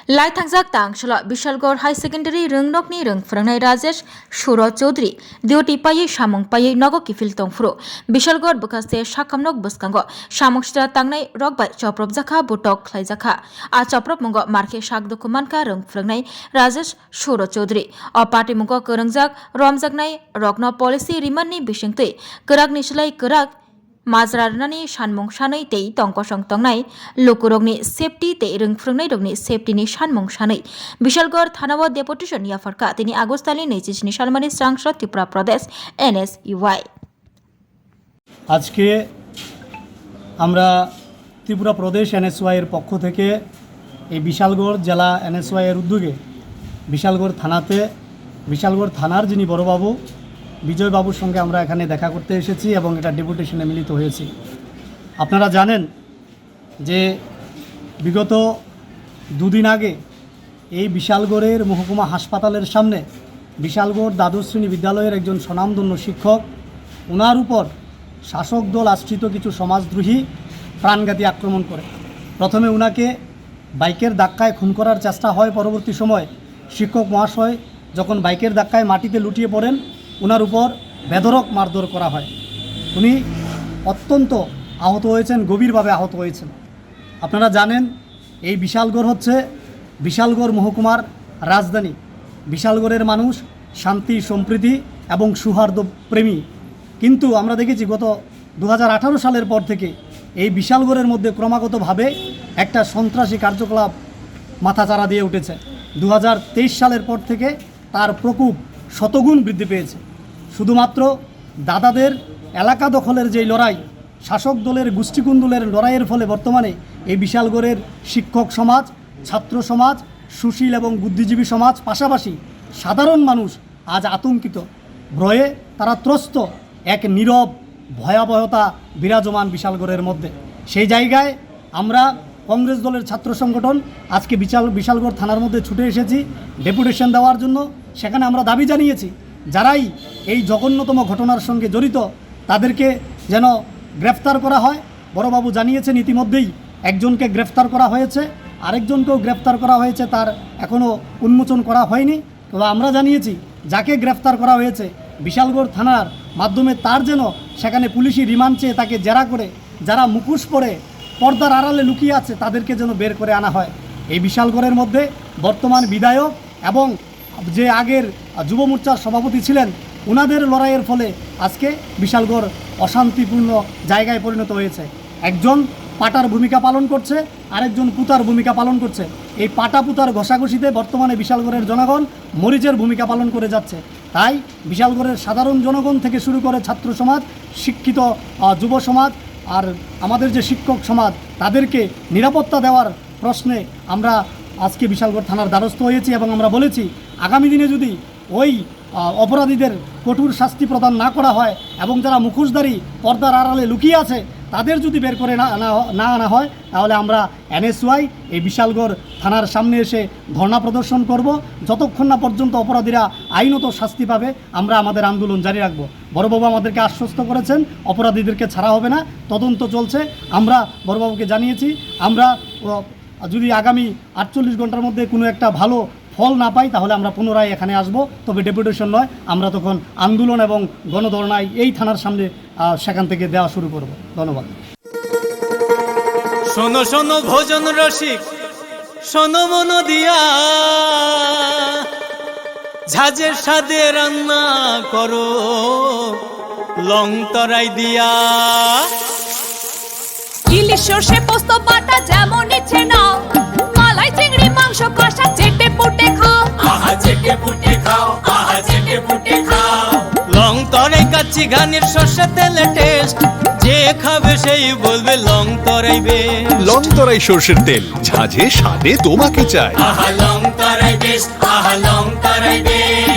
लाइथांजाक तांगशला Vishalgarh high secondary रोंगनकनि रोंफोरोंनाय Rajesh सुर Chaudhary duty पायै सामुं पायै नगो किफिल तंफ्रो Vishalgarh बखासे साखामनक बसकांगो सामुंस्टा तांनाय रगबाय चप्रब जाखा बुटक खलायजाखा आ चप्रब मंगो मारखे सागदुखु मानखा रोंफोरोंनाय राजेश सुर Chaudhary a party मंगो करंजाक रमजाकनाय रगनो policy रिमाननि बिसिंतै कोरागनि सोलाय कोराग माजरारनानि सानमुं सानै तै तंकसं तंनाय लोकरगनि सेफ्टी तै रोंफोरोंनाय रगनि सेफ्टीनि सानमुं सानै विशालगढ़ थानाव डेपुटेशन याफरका तिनि आगस्टनि 27 सालमानि सांसद त्रिपुरा प्रदेश NSUI আজকে আমরা ত্রিপুরা প্রদেশ NSUI এর পক্ষ থেকে এই বিশালগড় জেলা NSUI এর উদ্যোগে বিশালগড় থানার যিনি বড়বাবু বিজয় বাবুর সঙ্গে আমরা এখানে দেখা করতে এসেছি এবং এটা ডেপুটেশনে মিলিত হয়েছি। আপনারা জানেন যে বিগত দুদিন আগে এই বিশালগড়ের মহকুমা হাসপাতালের সামনে বিশালগড় দ্বাদশ শ্রেণী বিদ্যালয়ের একজন স্বনামধন্য শিক্ষক ওনার উপর শাসক দল আশ্রিত কিছু সমাজদ্রোহী প্রাণঘাতী আক্রমণ করে। প্রথমে ওনাকে বাইকের ধাক্কায় খুন করার চেষ্টা হয়, পরবর্তী সময় শিক্ষক মহাশয় যখন বাইকের ধাক্কায় মাটিতে লুটিয়ে পড়েন ওনার উপর বেধড়ক মারধর করা হয়। উনি অত্যন্ত আহত হয়েছেন, গভীরভাবে আহত হয়েছেন। আপনারা জানেন এই বিশালগড় হচ্ছে বিশালগড় মহকুমার রাজধানী। বিশালগড়ের মানুষ শান্তি সম্প্রীতি এবং সৌহার্দ্য প্রেমী, কিন্তু আমরা দেখেছি গত 2018 সালের পর থেকে এই বিশালগড়ের মধ্যে ক্রমাগতভাবে একটা সন্ত্রাসী কার্যকলাপ মাথাচাড়া দিয়ে উঠেছে। 2023 সালের পর থেকে তার প্রকোপ শতগুণ বৃদ্ধি পেয়েছে। শুধুমাত্র দাদাদের এলাকা দখলের যেই লড়াই, শাসক দলের গোষ্ঠীকুন্দলের লড়াইয়ের ফলে বর্তমানে এই বিশালগড়ের শিক্ষক সমাজ, ছাত্র সমাজ, সুশীল এবং বুদ্ধিজীবী সমাজ, পাশাপাশি সাধারণ মানুষ আজ আতঙ্কিত, ভয়ে তারা ত্রস্ত, এক নীরব ভয়াবহতা বিরাজমান বিশালগড়ের মধ্যে। সেই জায়গায় আমরা কংগ্রেস দলের ছাত্র সংগঠন আজকে বিশালগড় থানার মধ্যে ছুটে এসেছি ডেপুটেশন দেওয়ার জন্য। সেখানে আমরা দাবি জানিয়েছি যারাই এই জঘন্যতম ঘটনার সঙ্গে জড়িত তাদেরকে যেন গ্রেফতার করা হয়। বড়বাবু জানিয়েছেন ইতিমধ্যেই একজনকে গ্রেফতার করা হয়েছে, আরেকজনকেও গ্রেফতার করা হয়েছে, তার এখনও উন্মোচন করা হয়নি। তবে আমরা জানিয়েছি যাকে গ্রেফতার করা হয়েছে বিশালগড় থানার মাধ্যমে তার যেন সেখানে পুলিশি রিমান্ড চেয়ে তাকে জেরা করে যারা মুখোশ পরে পর্দার আড়ালে লুকিয়ে আছে তাদেরকে যেন বের করে আনা হয়। এই বিশালগড়ের মধ্যে বর্তমান বিধায়ক এবং যে আগের যুব মোর্চার সভাপতি ছিলেন ওনাদের লড়াইয়ের ফলে আজকে বিশালগড় অশান্তিপূর্ণ জায়গায় পরিণত হয়েছে। একজন পাটার ভূমিকা পালন করছে, আরেকজন পুতার ভূমিকা পালন করছে। এই পাটা পুতার ঘষাঘষিতে বর্তমানে বিশালগড়ের জনগণ মরিচের ভূমিকা পালন করে যাচ্ছে। তাই বিশালগড়ের সাধারণ জনগণ থেকে শুরু করে ছাত্র সমাজ, শিক্ষিত যুব সমাজ আর আমাদের যে শিক্ষক সমাজ তাদেরকে নিরাপত্তা দেওয়ার প্রশ্নে আমরা আজকে বিশালগড় থানার দ্বারস্থ হয়েছি এবং আমরা বলেছি আগামী দিনে যদি ওই অপরাধীদের কঠোর শাস্তি প্রদান না করা হয় এবং যারা মুখোশধারী পর্দার আড়ালে লুকিয়ে আছে তাদের যদি বের করে না আনা হয় তাহলে আমরা NSUI এই বিশালগড় থানার সামনে এসে ধর্ণা প্রদর্শন করব। যতক্ষণ না পর্যন্ত অপরাধীরা আইনত শাস্তি পাবে আমরা আমাদের আন্দোলন জারি রাখব। বড়বাবু আমাদেরকে আশ্বস্ত করেছেন অপরাধীদেরকে ছাড়া হবে না, তদন্ত চলছে। আমরা বড়বাবুকে জানিয়েছি আমরা যদি আগামী 48 ঘন্টার মধ্যে কোনো একটা ভালো ফল না পাই তাহলে আমরা পুনরায় এখানে আসব। তবে ডেপুটেশন নয়, আমরা তখন আন্দোলন এবং গণধর্ণায় এই থানার সামনে সেখান থেকে দেওয়া শুরু করব। ধন্যবাদ। শোনো শোনো ভোজন রসিক, শোনো মন দিয়া, ঝাঁঝের স্বাদে রান্না করো লং তরাই দিয়া। ইলিশ সর্ষে পোস্ত বাটা যেমন ইচ্ছে নাও, মালাই চিংড়ি মাংস কষা চেটে পুটে খাও, আহা চেটে পুটে খাও, আহা চেটে পুটে খাও। লং তরাই কাচ্চি ঘানির সর্ষে তেলে টেস্ট, যে খাবে সেই বলবে লং তরাই বেশ। লং তরাই সর্ষের তেল, ঝাঁঝে স্বাদে তোমাকে চাই। আহা লং তরাই বেশ, আহা লং তরাই বেশ।